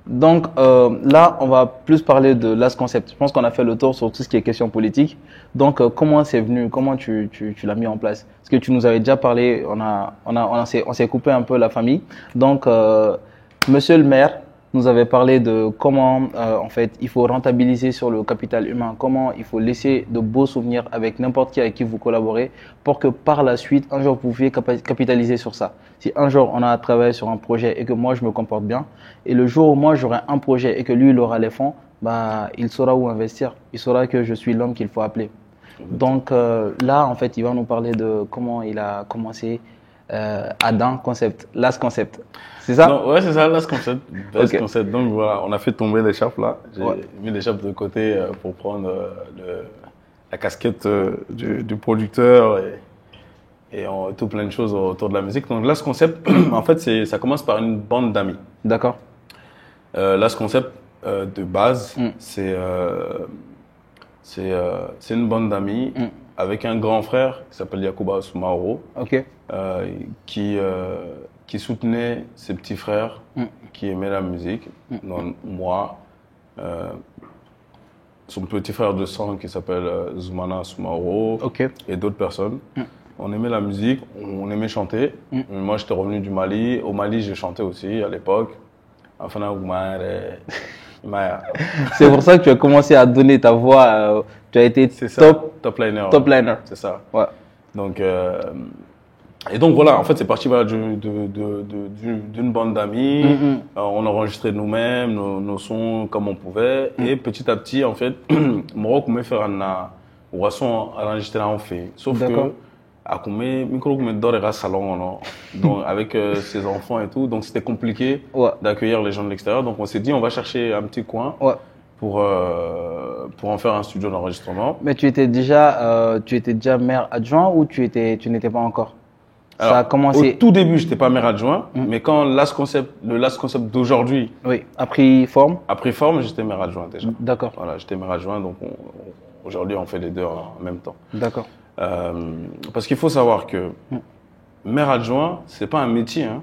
Donc là, on va plus parler de Last Concept. Je pense qu'on a fait le tour sur tout ce qui est question politique. Donc comment c'est venu? Comment tu l'as mis en place? Parce que tu nous avais déjà parlé, on s'est coupé un peu la famille. Donc Monsieur le maire nous avait parlé de comment en fait il faut rentabiliser sur le capital humain, comment il faut laisser de beaux souvenirs avec n'importe qui avec qui vous collaborez pour que par la suite, un jour, vous puissiez capitaliser sur ça. Si un jour on a travaillé sur un projet et que moi je me comporte bien, et le jour où moi j'aurai un projet et que lui il aura les fonds, bah, il saura où investir, il saura que je suis l'homme qu'il faut appeler. Donc là, en fait, il va nous parler de comment il a commencé Adam Concept, Last Concept. C'est ça? Non, ouais, c'est ça, Last Concept. Last Ok. Concept. Donc voilà, on a fait tomber l'écharpe là. J'ai Ouais. mis l'écharpe de côté pour prendre la casquette du producteur et tout plein de choses autour de la musique. Donc Last Concept, en fait, ça commence par une bande d'amis. D'accord. Last Concept, de base, Mm. c'est une bande d'amis Mm. avec un grand frère qui s'appelle Yakuba Sumaoro, Ok. qui soutenait ses petits frères Mm. qui aimaient la musique. Donc, moi, son petit frère de sang qui s'appelle Zoumana Sumaoro Ok. et d'autres personnes. Mm. On aimait la musique, on aimait chanter. Mm. Moi, j'étais revenu du Mali. Au Mali, j'ai chanté aussi à l'époque. Enfin, C'est pour ça que tu as commencé à donner ta voix. Tu as été c'est ça, top liner. liner. C'est ça. Ouais. Donc, et donc voilà, en fait, c'est parti voilà, d'une bande d'amis. Mm-hmm. On enregistrait nous-mêmes nos sons comme on pouvait. Et petit à petit, en fait, Morok me fait un son enregistré en fait. Sauf D'accord. que à micro me donne salon non? Donc avec ses enfants et tout, donc c'était compliqué Ouais. d'accueillir les gens de l'extérieur. Donc on s'est dit on va chercher un petit coin Ouais. pour en faire un studio d'enregistrement. Mais tu étais déjà maire adjoint ou tu n'étais pas encore? Alors, Ça a commencé. au tout début, j'étais pas maire adjoint, mais quand le Last Concept d'aujourd'hui Oui. A pris forme. a pris forme, j'étais maire adjoint déjà. D'accord. Voilà, j'étais maire adjoint, donc aujourd'hui on fait les deux en même temps. D'accord. Parce qu'il faut savoir que maire adjoint, c'est pas un métier. Hein.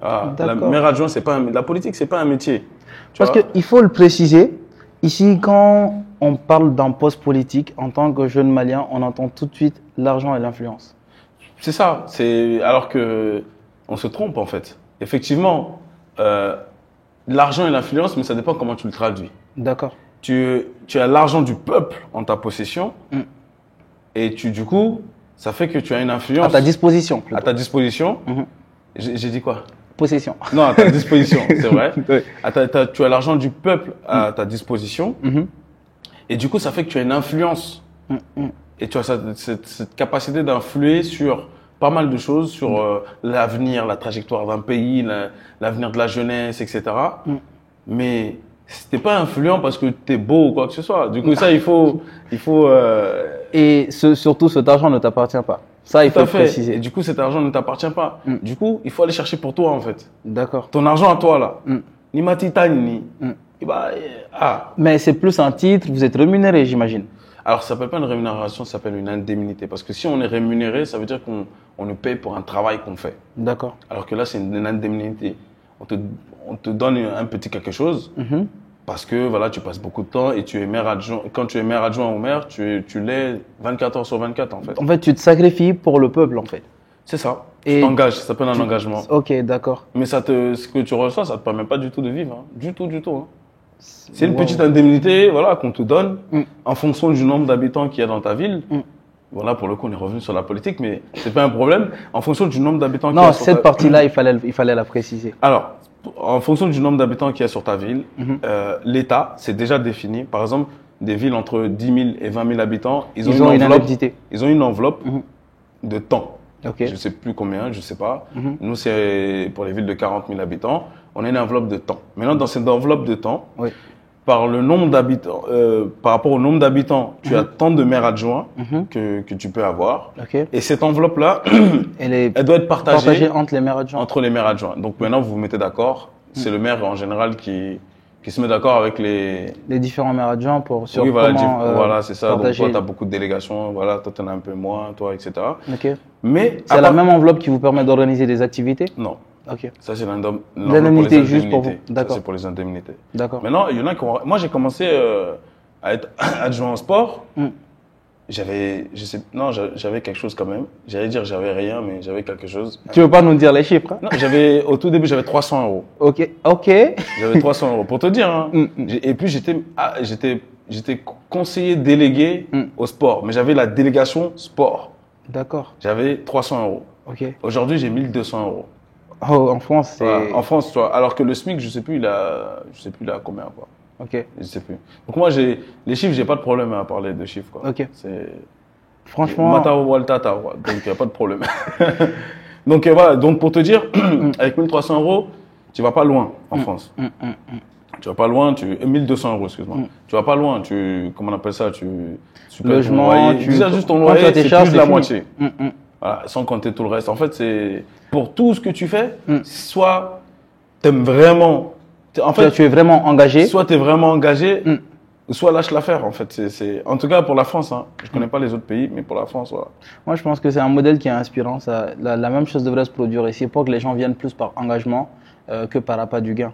La D'accord. maire adjoint, c'est pas la politique, c'est pas un métier. Tu Parce vois? qu'il faut le préciser. Ici, quand on parle d'un poste politique, en tant que jeune malien, on entend tout de suite l'argent et l'influence. C'est ça. Alors que on se trompe en fait. Effectivement, l'argent et l'influence, mais ça dépend comment tu le traduis. D'accord. Tu as l'argent du peuple en ta possession et du coup, ça fait que tu as une influence À ta disposition. plutôt. à ta disposition. Mhm. J'ai dit quoi? Possession. Non, à ta disposition, c'est vrai. Oui. Tu as l'argent du peuple à ta disposition Mhm. et du coup, ça fait que tu as une influence et tu as cette capacité d'influer sur pas mal de choses, sur l'avenir, la trajectoire d'un pays, l'avenir de la jeunesse, etc. Mais t'es pas influent parce que t'es beau ou quoi que ce soit. Du coup, ça, il faut. Et surtout, cet argent ne t'appartient pas. Ça, il Tout faut à fait. préciser. Et du coup, cet argent ne t'appartient pas. Du coup, il faut aller chercher pour toi, en fait. D'accord. Ton argent à toi, là. Ni matitani, ni. Et bah, Mais c'est plus un titre, vous êtes rémunéré, j'imagine. Alors, ça s'appelle pas une rémunération, ça s'appelle une indemnité. Parce que si on est rémunéré, ça veut dire qu'on nous paye pour un travail qu'on fait. D'accord. Alors que là, c'est une indemnité. On te donne un petit quelque chose. Parce que voilà, tu passes beaucoup de temps et tu es maire adjoint. Quand tu es maire adjoint ou maire, tu l'es 24 heures sur 24 en fait. En fait, tu te sacrifies pour le peuple, en fait. C'est ça. Et Tu t'engages, ça s'appelle un engagement. Ok, d'accord. Mais ce que tu reçois, ça te permet pas du tout de vivre. Hein. Du tout. Hein. C'est une Wow. petite indemnité voilà, qu'on te donne en fonction du nombre d'habitants qu'il y a dans ta ville. Voilà, pour le coup, on est revenu sur la politique, mais c'est pas un problème. En fonction du nombre d'habitants qu'il y Non, a sur cette partie-là, il fallait la préciser. Alors, en fonction du nombre d'habitants qu'il y a sur ta ville, l'État, c'est déjà défini. Par exemple, des villes entre 10 000 et 20 000 habitants, ils ont une indemnité. Ils ont une enveloppe de temps. Ok. Je ne sais plus combien, je ne sais pas. Nous, c'est pour les villes de 40 000 habitants, on a une enveloppe de temps. Maintenant, dans cette enveloppe de temps, Oui. par le nombre d'habitants, par rapport au nombre d'habitants, tu as tant de maires adjoints que tu peux avoir. Ok. Et cette enveloppe-là, Elle doit être partagée entre les maires adjoints. entre les maires adjoints. Donc maintenant, vous vous mettez d'accord. C'est le maire en général qui se met d'accord avec les différents maires adjoints sur oui, voilà, comment voilà, c'est ça. Donc partager. toi, tu as beaucoup de délégations. Voilà, toi, tu en as un peu moins, toi, etc. Ok. Mais C'est la même enveloppe qui vous permet d'organiser des activités? Non. Ok. Ça, c'est l'indemnité juste pour vous. Ça, D'accord. c'est pour les indemnités. D'accord. Maintenant, il y en a qui ont... Moi, j'ai commencé à être adjoint au sport. J'avais quelque chose quand même. J'allais dire j'avais rien, mais j'avais quelque chose. Tu veux pas nous dire les chiffres? Non, au tout début, j'avais 300 euros. Ok. J'avais 300 euros. Pour te dire, hein. Et puis, j'étais conseiller délégué au sport, mais j'avais la délégation sport. D'accord. J'avais 300 euros. Ok. Aujourd'hui, j'ai 1200 euros. Oh, en France, c'est... Voilà. En France, tu vois, alors que le SMIC, je sais plus, il a combien, quoi. Ok. Je sais plus. Donc moi, les chiffres, j'ai pas de problème à parler de chiffres, quoi. Ok. C'est... Franchement... Matao Waltata, quoi. Donc, il n'y a pas de problème. Donc, voilà. Donc, pour te dire, avec 1300 euros, tu vas pas loin en France. Tu vas pas loin, 1200 euros, excuse-moi. Tu vas pas loin, comment on appelle ça, tu payes logement, ton loyer. Déjà, juste ton loyer, c'est plus de la moitié. Voilà, sans compter tout le reste. En fait, c'est, pour tout ce que tu fais, soit t'aimes vraiment, en fait, tu es vraiment engagé. soit t'es vraiment engagé, soit lâche l'affaire, en fait. En tout cas, pour la France, hein. Je connais pas les autres pays, mais pour la France, voilà. Moi, je pense que c'est un modèle qui est inspirant. La même chose devrait se produire ici pour que les gens viennent plus par engagement que par appât du gain.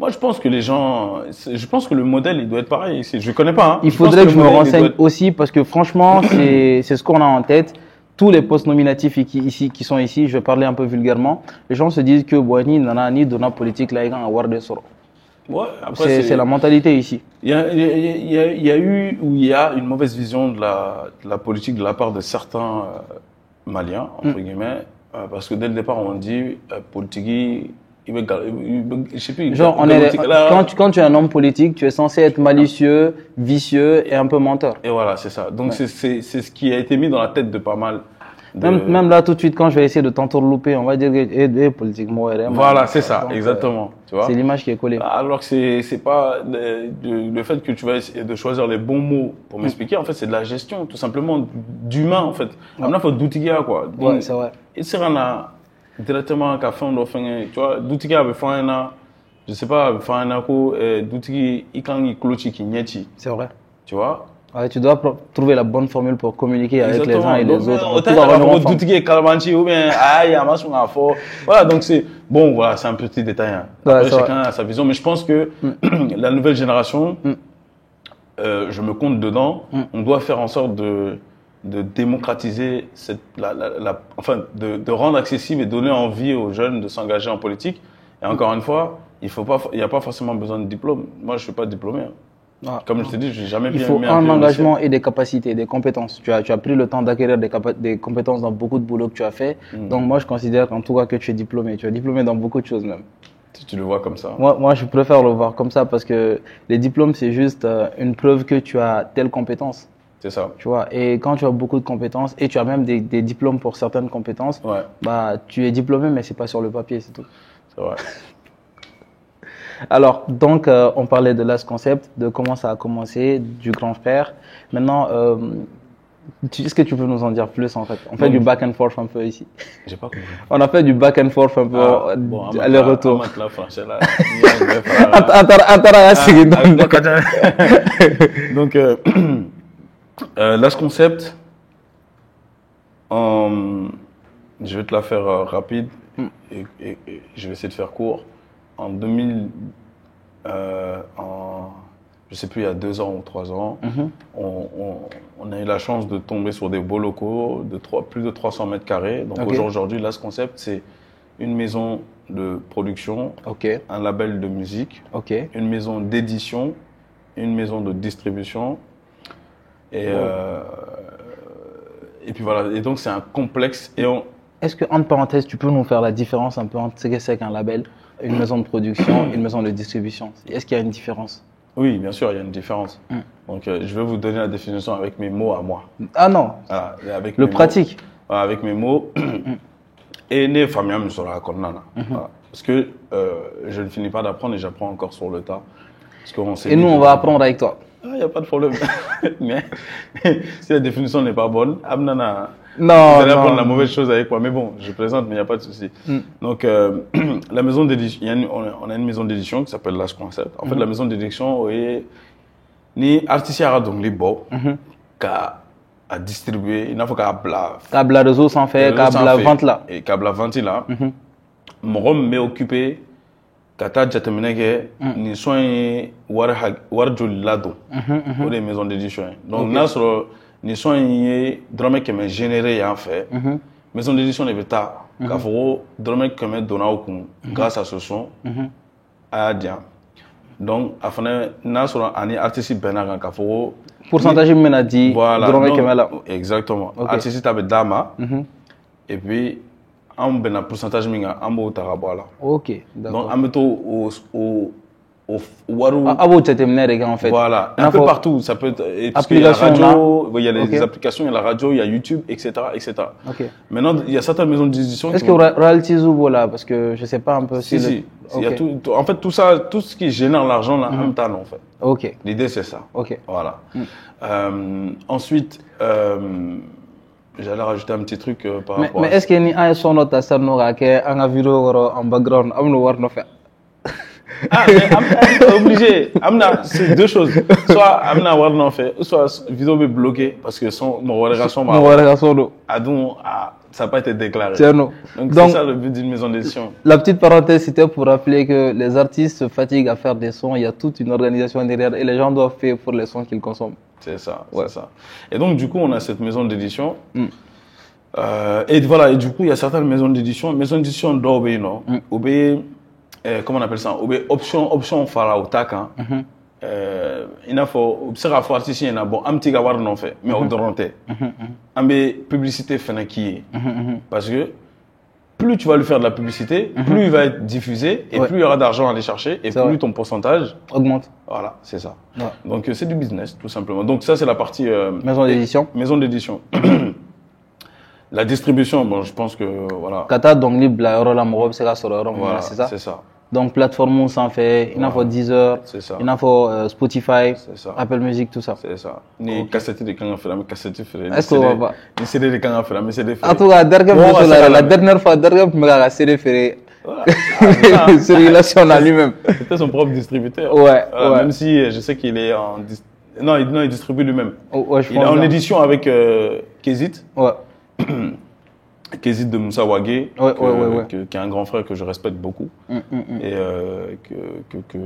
Moi, je pense que je pense que le modèle, il doit être pareil ici. Je connais pas, hein. Il faudrait que je me renseigne aussi parce que franchement, c'est ce qu'on a en tête. Tous les postes nominatifs qui sont ici, je vais parler un peu vulgairement, les gens se disent que Boani nana ni donna politique là, il a avoir des sorts. Ouais, après, c'est la mentalité ici. Il y a une mauvaise vision de la politique de la part de certains Maliens, entre guillemets, parce que dès le départ, on dit politique. Je sais plus. Genre, quand tu es un homme politique, tu es censé être malicieux, vicieux et un peu menteur. Et voilà, c'est ça. Donc, c'est ce qui a été mis dans la tête de pas mal. Même là, tout de suite, quand je vais essayer de t'entourlouper, on va dire politiquement. Voilà, c'est ça, exactement. Tu vois? C'est l'image qui est collée. Alors que c'est pas le fait que tu vas essayer de choisir les bons mots pour m'expliquer. En fait, c'est de la gestion, tout simplement, d'humain, en fait. Il faut d'outiller, quoi. Ouais, c'est vrai. Et c'est directement qu'à fond tu vois d'outiller avec fana je sais pas fana ko d'outiller ikangi clochi ki nyeti, c'est vrai, tu vois. Ouais, tu dois trouver la bonne formule pour communiquer avec les uns et les autres. Voilà, donc c'est bon, voilà, c'est un petit détail, hein. Après, chacun a sa vision, mais je pense que la nouvelle génération, je me compte dedans, on doit faire en sorte de démocratiser de rendre accessible et donner envie aux jeunes de s'engager en politique. Et encore une fois, il n'y a pas forcément besoin de diplôme. Moi, je suis pas diplômé, hein. Comme je t'ai dit, je n'ai jamais bien mis un pied. Il faut un engagement et des capacités, des compétences. Tu as pris le temps d'acquérir des compétences dans beaucoup de boulot que tu as fait. Donc moi, je considère en tout cas que tu es diplômé. Tu es diplômé dans beaucoup de choses même. Tu le vois comme ça? Moi, je préfère le voir comme ça parce que les diplômes, c'est juste une preuve que tu as telle compétence. C'est ça. Tu vois, et quand tu as beaucoup de compétences et tu as même des diplômes pour certaines compétences, bah, tu es diplômé, mais c'est pas sur le papier, c'est tout. C'est vrai. Alors, donc, on parlait de Last Concept, de comment ça a commencé, du grand frère. Maintenant, est-ce que tu peux nous en dire plus, en fait? On fait du back and forth un peu ici. J'ai pas compris. On a fait du back and forth un peu aller-retour. Donc, Last Concept, je vais te la faire rapide et je vais essayer de faire court. En 2000, je sais plus, il y a 2 ans ou 3 ans, on a eu la chance de tomber sur des beaux locaux de plus de 300 mètres carrés. Donc aujourd'hui, Last Concept, c'est une maison de production, un label de musique, une maison d'édition, une maison de distribution. Et puis voilà, et donc c'est un complexe. Est-ce que, entre parenthèses, tu peux nous faire la différence un peu entre ce que c'est qu'un label, une maison de production, une maison de distribution? Est-ce qu'il y a une différence? Oui, bien sûr, il y a une différence. Donc je vais vous donner la définition avec mes mots à moi. Ah non, avec le pratique. Avec mes mots. Et né famille me sera parce que je ne finis pas d'apprendre et j'apprends encore sur le tas. Et nous, on va apprendre avec toi. Il n'y a pas de problème. Mais si la définition n'est pas bonne, vous allez apprendre la mauvaise chose avec moi. Mais bon, je plaisante, mais il n'y a pas de souci. Donc, la maison d'édition, on a une maison d'édition qui s'appelle Last Concept. En fait, la maison d'édition, ni artiste donc les beaux, à distribuer, il faut qu'à réseau sans faire, qu'à vente là. Et qu'à vente là. mɔgɔ min bɛ occupé ka taa jateminɛ kɛ nin son ye wari joli ladon o de ye maison d'édition ye donc n'a sɔrɔ nin son ye dɔrɔmɛ 100 généré yan fɛ maison d'édition de bɛ taa k'a fɔ ko dɔrɔmɛ 100 donna aw kun grâce à ce son a y'a di yan donc a fana n'a sɔrɔ ani artiste bɛnna kan k'a fɔ ko pourcentage min bɛna di dɔrɔmɛ 100 la exactement artiste ta bɛ d'a ma et puis an bɛnna pourcentage min kan an b'o ta ka bɔ a la ok d'accord donc an bɛ to o wariw a b'o jateminɛ de kɛ en fait voilà un peu partout ça peut être application la radio il y a les applications il y a la radio il y a YouTube etc etc maintenant il y a certaines maisons d'édition est-ce que royalties ou là parce que je sais pas un peu si il y a tout en fait tout ça tout ce qui génère l'argent là en même temps en fait ok l'idée c'est ça ok voilà ensuite j'allais rajouter un petit truc par rapport mais est-ce que ni an son nota sanno ka kɛ an ka vidéo en background am no war nɔfɛ ah mais obligé amna c'est deux choses soit amna war nɔfɛ soit vidéo bɛ bloqué parce que son mɔgɔ wɛrɛ ka son do a dun ça n'a pas été déclaré. Donc c'est ça le but d'une maison d'édition. La petite parenthèse, c'était pour rappeler que les artistes se fatiguent à faire des sons. Il y a toute une organisation derrière et les gens doivent faire pour les sons qu'ils consomment. C'est ça, c'est ça. Et donc, du coup, on a cette maison d'édition. Et voilà, et du coup, il y a certaines maisons d'édition. Maison d'édition d'Obé, non Obé, comment on appelle ça Obé, option fara au tac. Il n'a pas observer faut artiste il y a bon un petit gawar non fait mais au dronté un peu publicité fait qui est parce que plus tu vas lui faire de la publicité plus il va être diffusé et plus il y aura d'argent à aller chercher et plus ton pourcentage augmente. Voilà, c'est ça. Donc c'est du business tout simplement. Donc ça c'est la partie maison d'édition. Maison d'édition. La distribution, bon je pense que voilà. Kata donc libre la euro la morob c'est voilà, c'est ça. C'est ça. Donc plateforme sans fait, il y a pour Deezer, il y a pour Spotify, Apple Music, tout ça. C'est ça. Ni cassette de quand on fait la cassette fait. Est-ce que on va ni CD de quand on fait la CD fait. En tout cas, la dernière fois la CD fait. C'est relation à lui-même. C'était son propre distributeur. Ouais. Même si je sais qu'il est en non, il distribue lui-même. Ouais, il est en édition avec Kezit. Ouais. Kezit de Moussa Wagé, qui est un grand frère que je respecte beaucoup et que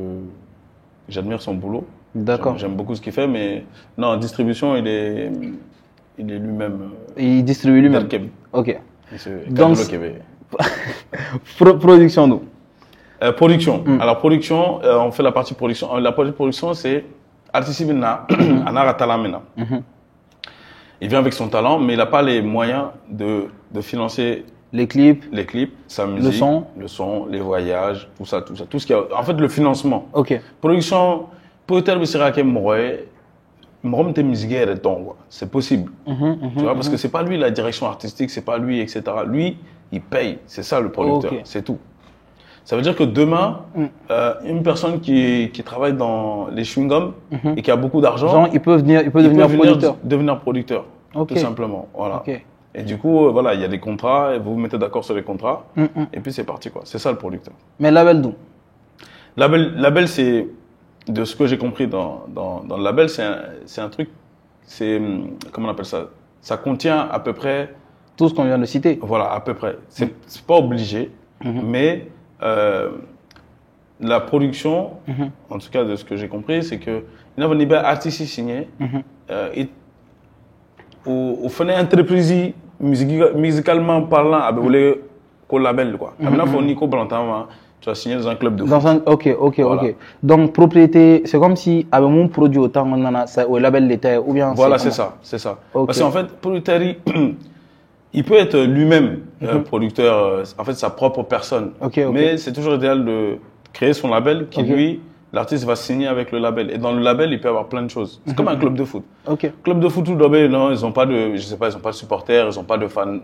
j'admire son boulot. D'accord. J'aime beaucoup ce qu'il fait, mais non, en distribution, il est lui-même. Il distribue lui-même. Ok. Donc, production, nous. Production. Alors, production, on fait la partie production. La partie production, c'est artiste Anaratalamena. Il vient avec son talent, mais il n'a pas les moyens de financer les clips, sa musique, le son, les voyages, tout ça. Tout ce qui a, en fait, le financement. Ok. Production, peut-être c'est possible. Tu vois, parce que c'est pas lui la direction artistique, c'est pas lui, etc. Lui, il paye. C'est ça le producteur. C'est tout. Ça veut dire que demain, une personne qui travaille dans les chewing-gums et qui a beaucoup d'argent, il peut devenir producteur. Tout simplement. Voilà. Et du coup, voilà, il y a des contrats, et vous vous mettez d'accord sur les contrats, et puis c'est parti, quoi. C'est ça le producteur. Mais label d'où? Label, c'est, de ce que j'ai compris dans le label, c'est un truc, c'est, comment on appelle ça? Ça contient à peu près tout ce qu'on vient de citer. Voilà, à peu près. C'est pas obligé, mais la production, en tout cas de ce que j'ai compris, c'est que il y a un artiste signé, au fin entreprise musicalement parlant, avec le label quoi. Maintenant, faut Nico Blantin, tu vas signer dans un club de foot. Ok. Donc propriété, c'est comme si avec mon produit autant on en a ça au label l'État ou bien. Voilà, c'est ça. Parce qu'en fait, producteur, il peut être lui-même producteur, en fait, sa propre personne. Mais c'est toujours idéal de créer son label qui, lui, l'artiste va signer avec le label. Et dans le label, il peut avoir plein de choses. C'est comme un club de foot. Club de foot, non, ils n'ont pas de, je sais pas, ils n'ont pas de supporters, ils n'ont pas de fan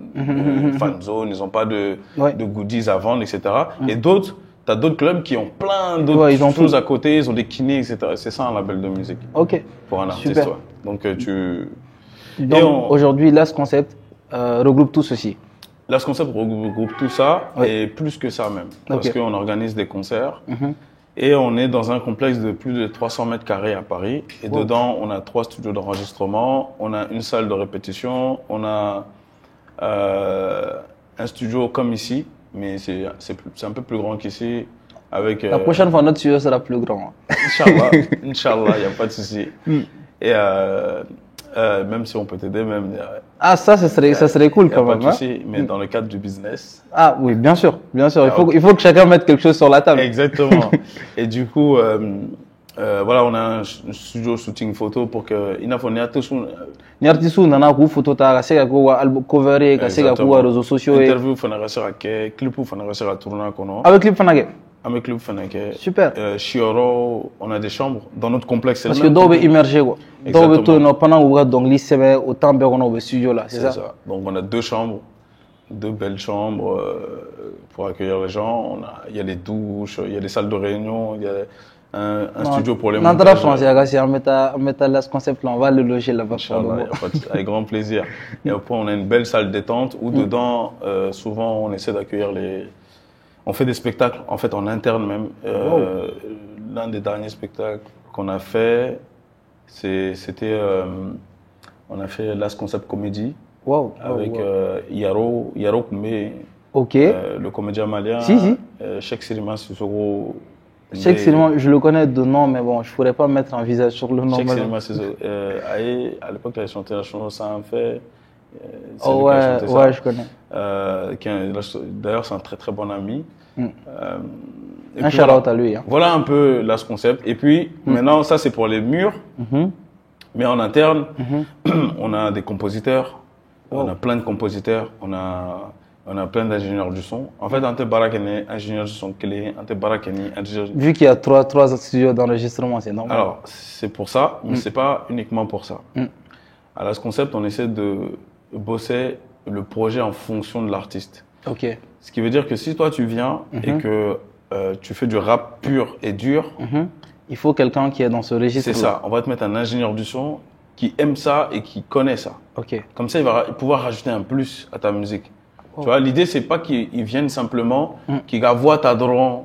zone, ils n'ont pas de goodies à vendre, etc. Et d'autres, tu as d'autres clubs qui ont plein d'autres choses à côté, ils ont des kinés, etc. C'est ça un label de musique. Pour un artiste. Donc, aujourd'hui, Last Concept regroupe tout ceci. Last Concept regroupe tout ça et plus que ça même. Parce qu'on organise des concerts et on est dans un complexe de plus de 300 mètres carrés à Paris. Et dedans, on a 3 studios d'enregistrement, on a une salle de répétition, on a un studio comme ici, mais c'est un peu plus grand qu'ici. Avec, La prochaine fois, notre studio sera plus grand. Inch'Allah, Inch'Allah, il n'y a pas de souci. Et même si on peut t'aider, même. Ah, ça serait cool quand même. Pas de souci, mais dans le cadre du business. Ah oui, bien sûr, bien sûr. Il faut que chacun mette quelque chose sur la table. Exactement. Et du coup, voilà, on a un studio shooting photo pour que il faut ni artiste nana ku photo ta ka ko album cover ka se ka ko réseaux sociaux interview fana ka se ka kɛ clip fana ka se ka tourner kɔnɔ avec clip fana kɛ avec clip fana kɛ super Chioro on a des chambres dans notre complexe parce que dɔw bɛ immerger quoi dɔw bɛ to yen pendant u ka dɔnkili sɛbɛn au temps bɛɛ kɔnɔ u bɛ studio là c'est ça donc on a 2 chambres, 2 belles chambres pour accueillir les gens. Il y a les douches, il y a des salles de réunion, il y a un studio pour les montages. On met Las Concept là, on va le loger là-bas. Avec grand plaisir. Et après, on a une belle salle détente où dedans, souvent, on essaie d'accueillir on fait des spectacles, en fait, en interne même. L'un des derniers spectacles qu'on a fait, c'était... on a fait Las Concept Comedy. Avec Yaro Koumé, le comédien malien. Cheikh Sirima Sissoko. Cheikh Sirima, je le connais de nom, mais bon, je ne pourrais pas mettre un visage sur le nom. Cheikh Sirima Sissoko. À l'époque, il a chanté la chanson Ça en fait. Ouais, je connais. D'ailleurs, c'est un très très bon ami. Un shout-out à lui. Hein. Voilà un peu Las Concept. Et puis, maintenant, ça c'est pour les murs. Mais en interne, on a des compositeurs. On a plein de compositeurs, on a plein d'ingénieurs du son. En fait, Ante Barakene, ingénieur du son clé, Ante Barakene, ingénieur du son. Vu qu'il y a trois studios d'enregistrement, c'est normal. Alors, c'est pour ça, mais c'est pas uniquement pour ça. À Las Concept, on essaie de bosser le projet en fonction de l'artiste. Ok. Ce qui veut dire que si toi tu viens et que tu fais du rap pur et dur, il faut quelqu'un qui est dans ce registre. C'est ça. On va te mettre un ingénieur du son qui aime ça et qui connaît ça. Ok. Comme ça, il va pouvoir rajouter un plus à ta musique. Tu vois, l'idée, c'est pas qu'ils viennent simplement, qu'ils voient ta drone.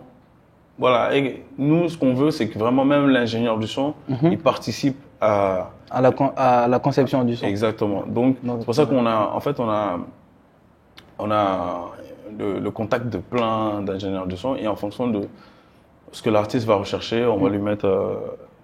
Voilà. Et nous, ce qu'on veut, c'est que vraiment même l'ingénieur du son, il participe à la conception du son. Exactement. Donc, c'est pour ça qu'on a, en fait, on a le contact de plein d'ingénieurs du son et en fonction de ce que l'artiste va rechercher, on va lui mettre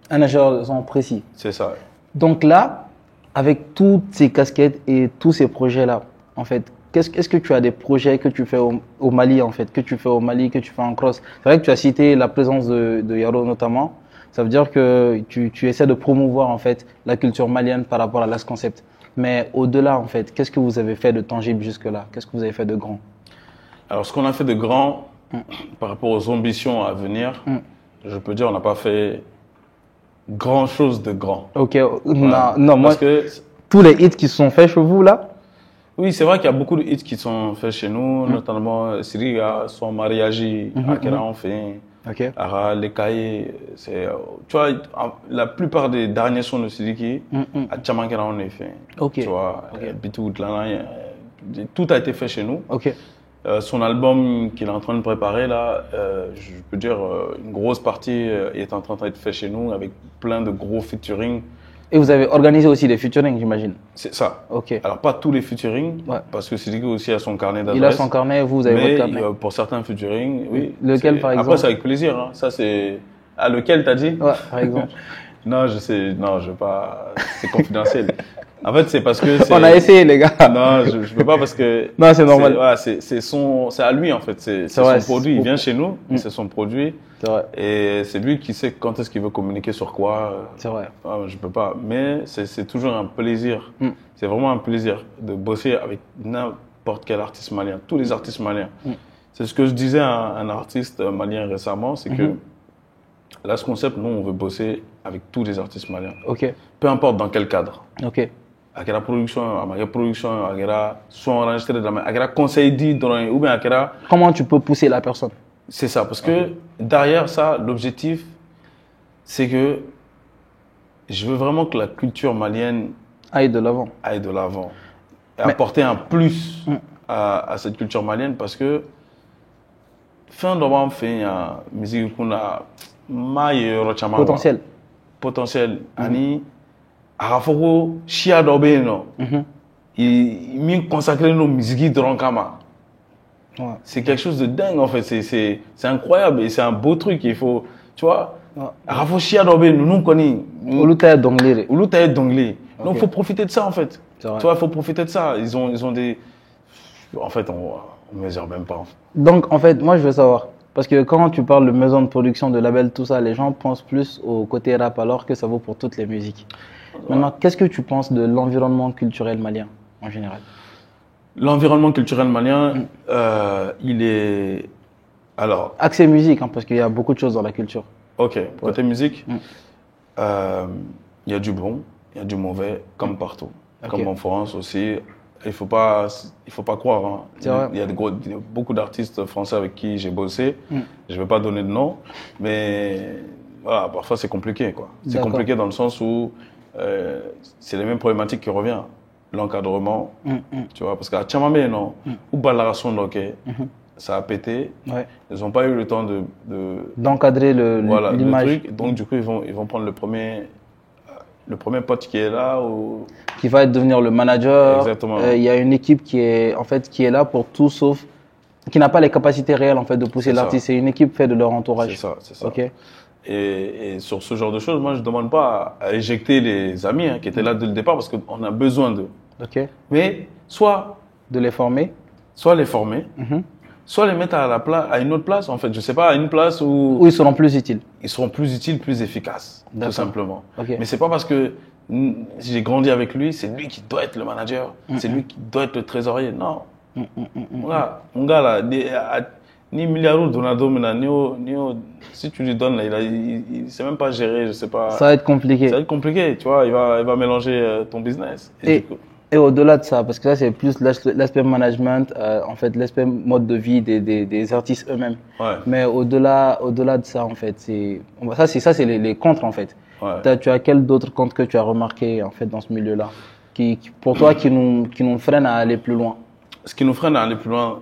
un ingénieur de son précis. C'est ça. Donc là, avec toutes ces casquettes et tous ces projets-là, en fait, est-ce que tu as des projets que tu fais au Mali, en fait, que tu fais au Mali, que tu fais en cross? C'est vrai que tu as cité la présence de Yaro notamment. Ça veut dire que tu essaies de promouvoir, en fait, la culture malienne par rapport à Las Concept. Mais au-delà, en fait, qu'est-ce que vous avez fait de tangible jusque-là? Qu'est-ce que vous avez fait de grand? Alors, ce qu'on a fait de grand, par rapport aux ambitions à venir, je peux dire on n'a pas fait grand chose de grand. Ok, voilà. non, moi, tous les hits qui se sont faits chez vous là? Oui, c'est vrai qu'il y a beaucoup de hits qui sont faits chez nous, notamment Siriga, son mariage, Akera on fait, Ara, les cahiers, tu vois, la plupart des derniers sons de Siriki, à Tchamankera on est fait. Tu vois, Bitou, tout a été fait chez nous. Son album qu'il est en train de préparer là, je peux dire une grosse partie est en train d'être fait chez nous avec plein de gros featuring. Et vous avez organisé aussi des featuring, j'imagine? C'est ça. Ok. Alors pas tous les featuring, parce que Sidiki aussi a son carnet d'adresses. Il a son carnet, vous avez votre carnet. Mais pour certains featuring, oui. Lequel par exemple? Après c'est avec plaisir. Hein. Ça c'est. Ah lequel t'as dit? Ouais, par exemple. Non, je sais. Non, je veux pas. C'est confidentiel. En fait, c'est parce que on a essayé, les gars. Non, je peux pas parce que. Non, c'est normal. Voilà, c'est à lui en fait. C'est son produit. Il vient chez nous, c'est son produit. C'est vrai. Et c'est lui qui sait quand est-ce qu'il veut communiquer sur quoi. C'est vrai. Je peux pas. Mais c'est toujours un plaisir. C'est vraiment un plaisir de bosser avec n'importe quel artiste malien. Tous les artistes maliens. C'est ce que je disais à un artiste malien récemment, c'est que Las Concept, nous, on veut bosser avec tous les artistes maliens. Ok. Peu importe dans quel cadre. Ok. À la production, à la production, à la son enregistré, à la conseil dit, ou bien à la... Comment tu peux pousser la personne? C'est ça, parce que derrière ça, l'objectif, c'est que je veux vraiment que la culture malienne aille de l'avant. Et apporter un plus à cette culture malienne, parce que fin d'avant, fait une musique qu'on a potentiel. Ani Arafoko, Chia Dobeno, il m'a consacré nos musiques de Rankama. Ouais. C'est quelque chose de dingue, en fait. C'est incroyable et c'est un beau truc. Il faut, tu vois, Ouais. Rafoshia Dobe, nous connaissons. Oluta d'anglais. Ou l'autre est d'anglais. Donc, Ok. il faut profiter de ça, en fait. C'est vrai. Tu vois, il faut profiter de ça. Ils ont des. En fait, on ne mesure même pas. En fait. Donc, en fait, moi, je veux savoir. Parce que quand tu parles de maison de production, de label, tout ça, les gens pensent plus au côté rap alors que ça vaut pour toutes les musiques. Maintenant, qu'est-ce que tu penses de l'environnement culturel malien en général? L'environnement culturel malien, il est. Alors, Accès musique, hein, parce qu'il y a beaucoup de choses dans la culture. ok, côté musique, Mm. il y a du bon, il y a du mauvais, comme partout. Ok. Comme en France aussi. Il faut pas croire. Hein. C'est vrai. Il y a beaucoup d'artistes français avec qui j'ai bossé. Mm. Je vais pas donner de nom, mais voilà, parfois c'est compliqué, quoi. C'est D'accord. compliqué dans le sens où c'est les mêmes problématiques qui reviennent. L'encadrement, tu vois, parce qu'à Tchamamé, non, ou Balarason, ok, ça a pété. Ouais. Ils n'ont pas eu le temps de D'encadrer voilà, le l'image truc. Donc, du coup, ils vont prendre le premier pote qui est là. Ou... qui va devenir le manager. Exactement. Il y a une équipe qui est là pour tout sauf qui n'a pas les capacités réelles en fait de pousser C'est ça. l'artiste. C'est une équipe faite de leur entourage. C'est ça. Ok. Et sur ce genre de choses, moi, je ne demande pas à éjecter les amis qui étaient là dès le départ parce qu'on a besoin d'eux. Ok. Mais soit De les former. les former, Mhm. soit les mettre à une autre place, en fait. Je ne sais pas, à une place où Où ils seront plus utiles. ils seront plus utiles, plus efficaces, tout D'accord. simplement. Ok. Mais c'est pas parce que j'ai grandi avec lui, c'est lui qui doit être le manager, c'est lui qui doit être le trésorier. Non. Voilà. Mon gars là, ni milliard Donado, si tu lui donnes là, il sait même pas gérer, je sais pas. Ça va être compliqué. Ça va être compliqué, tu vois. Il va mélanger ton business. Et, du coup, et au-delà de ça, parce que ça c'est plus l'aspect management, en fait l'aspect mode de vie des artistes eux-mêmes. ouais, Mais au-delà de ça en fait, ça c'est les contres en fait. ouais. Tu as quel d'autres contres que tu as remarqué en fait dans ce milieu-là, pour toi qui nous freinent à aller plus loin? Ce qui nous freine à aller plus loin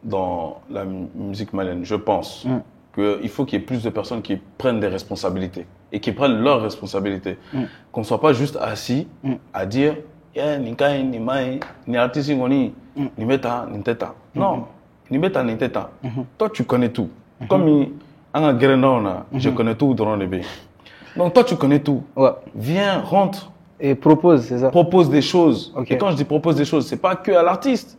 dans la musique malienne, je pense qu'il faut qu'il y ait plus de personnes qui prennent des responsabilités et qui prennent leurs responsabilités. Qu'on ne soit pas juste assis à dire yeah, ni kai, ni mai, ni artiste, ni meta, ni teta. Non, ni meta, ni teta. Toi, tu connais tout. Comme en Grenada, je connais tout dans le pays. Donc, toi, tu connais tout. Ouais. Viens, rentre. Et propose, c'est ça? Propose des choses. Ok. Et quand je dis propose des choses, c'est pas que à l'artiste.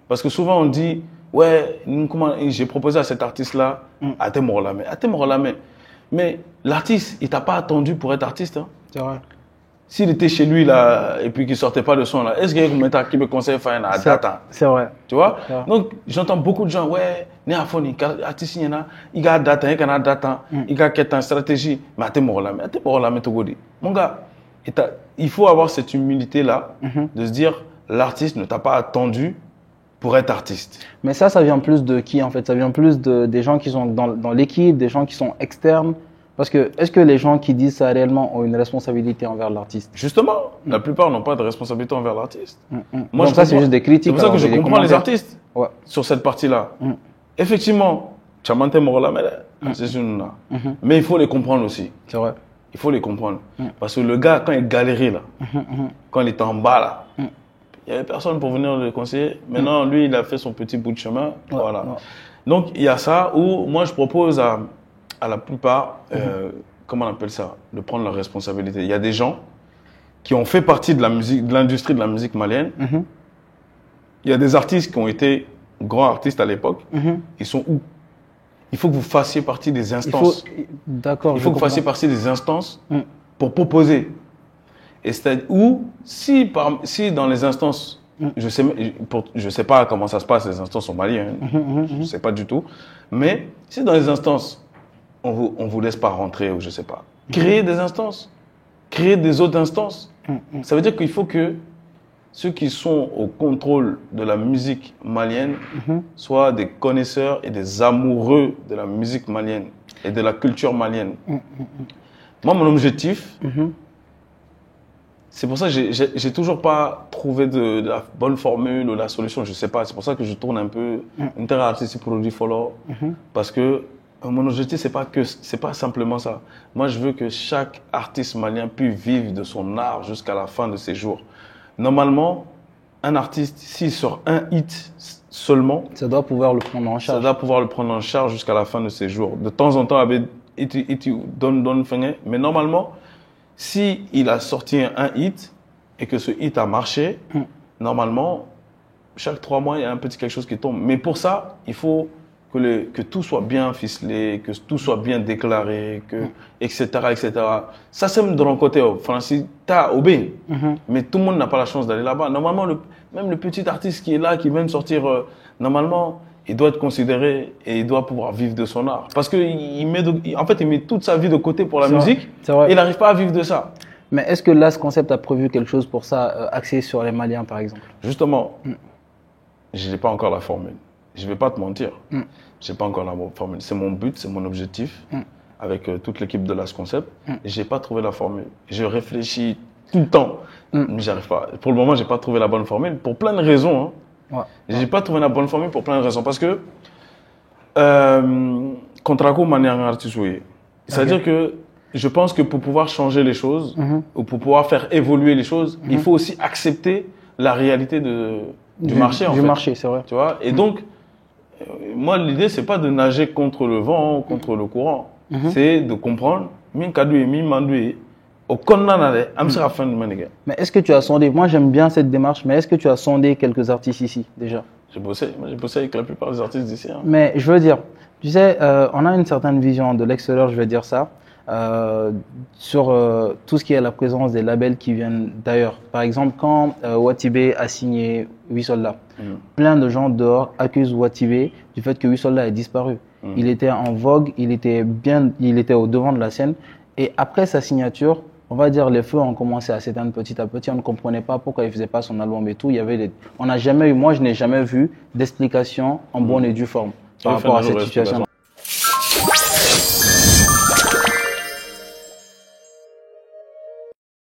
Parce que souvent on dit, ouais, comment j'ai proposé à cet artiste-là, à Temorolame. Mais l'artiste, il t'a pas attendu pour être artiste. Hein. C'est vrai. S'il était chez lui là et puis qu'il sortait pas de son là, est-ce qu'il y a qui me conseille faire à data? C'est vrai. Tu vois? Ouais. Donc j'entends beaucoup de gens, ouais, né à fond, artiste il a data, il a data, il a une stratégie, mais à Temorolame tout godi. Mon gars, il faut avoir cette humilité-là de se dire l'artiste ne t'a pas attendu pour être artiste. Mais ça vient plus de qui en fait? Ça vient plus des gens qui sont dans l'équipe, des gens qui sont externes. Parce que est-ce que les gens qui disent ça réellement ont une responsabilité envers l'artiste? Justement, la plupart n'ont pas de responsabilité envers l'artiste. Moi, Donc ça c'est juste des critiques. C'est pour ça que alors, je des comprends les commentaires. artistes Ouais. sur cette partie-là. Effectivement, Chamante Morolamele, c'est une. Mais il faut les comprendre aussi. C'est vrai. Il faut les comprendre. Parce que le gars, quand il galérait là, quand il était en bas là, il n'y avait personne pour venir le conseiller. Maintenant, lui, il a fait son petit bout de chemin. Voilà. ouais. Donc, il y a ça où moi, je propose à la plupart, comment on appelle ça, de prendre leurs responsabilités. Il y a des gens qui ont fait partie de l'industrie de la musique malienne. Il y a des artistes qui ont été grands artistes à l'époque. Ils sont où? Il faut que vous fassiez partie des instances. D'accord. Il faut que vous fassiez partie des instances pour proposer. Et c'est où, si dans les instances, je sais pas comment ça se passe, les instances au Mali, hein, je sais pas du tout, mais si dans les instances, on vous laisse pas rentrer, ou je sais pas, créer des instances, créer des autres instances. Ça veut dire qu'il faut que ceux qui sont au contrôle de la musique malienne soient des connaisseurs et des amoureux de la musique malienne et de la culture malienne. Moi, mon objectif, c'est pour ça que j'ai toujours pas trouvé de la bonne formule ou la solution, je sais pas. C'est pour ça que je tourne un peu interartistique produit follow, parce que mon objectif c'est pas simplement ça. Moi, je veux que chaque artiste malien puisse vivre de son art jusqu'à la fin de ses jours. Normalement, un artiste, s'il sort un hit seulement. Ça doit pouvoir le prendre en Ça charge. doit pouvoir le prendre en charge jusqu'à la fin de ses jours. De temps en temps, avec donne fin. Mais normalement, si il a sorti un hit et que ce hit a marché, normalement, chaque 3 mois, il y a un petit quelque chose qui tombe. Mais pour ça, il faut que tout soit bien ficelé, que tout soit bien déclaré, etc., etc. Ça, c'est de mon côté. Francis, t'as obéi. Mais tout le monde n'a pas la chance d'aller là-bas. Normalement, même le petit artiste qui est là, qui vient de sortir, normalement, il doit être considéré et il doit pouvoir vivre de son art. Parce qu'il met toute sa vie de côté pour la musique. C'est vrai. Et il n'arrive pas à vivre de ça. Mais est-ce que là, ce concept a prévu quelque chose pour ça, axé sur les Maliens, par exemple? Justement, je n'ai pas encore la formule. Je ne vais pas te mentir. Je n'ai pas encore la formule. C'est mon but, c'est mon objectif, avec toute l'équipe de Last Concept. Et je n'ai pas trouvé la formule. Je réfléchis tout le temps, mais j'arrive pas. Pour le moment, je n'ai pas trouvé la bonne formule, pour plein de raisons. Hein. Ouais. Je n'ai pas trouvé la bonne formule pour plein de raisons. Parce que, contraco manière artiste, c'est-à-dire que je pense que pour pouvoir changer les choses, ou pour pouvoir faire évoluer les choses, il faut aussi accepter la réalité du marché. Du marché, c'est vrai. Tu vois. Et donc, moi, l'idée, c'est pas de nager contre le vent, contre le courant. C'est de comprendre, mais est-ce que tu as sondé, moi j'aime bien cette démarche, mais est-ce que tu as sondé quelques artistes ici déjà? J'ai bossé avec la plupart des artistes d'ici. Hein. Mais je veux dire, tu sais, on a une certaine vision de l'extérieur, je vais dire ça, sur tout ce qui est la présence des labels qui viennent d'ailleurs. Par exemple, quand Watibé a signé 8 soldats, plein de gens dehors accusent Watibé du fait que 8 soldats ait disparu. Il était en vogue, il était au devant de la scène. Et après sa signature, on va dire, les feux ont commencé à s'éteindre petit à petit. On ne comprenait pas pourquoi il faisait pas son album et tout. Moi, je n'ai jamais vu d'explication en bonne et due forme par rapport à cette situation.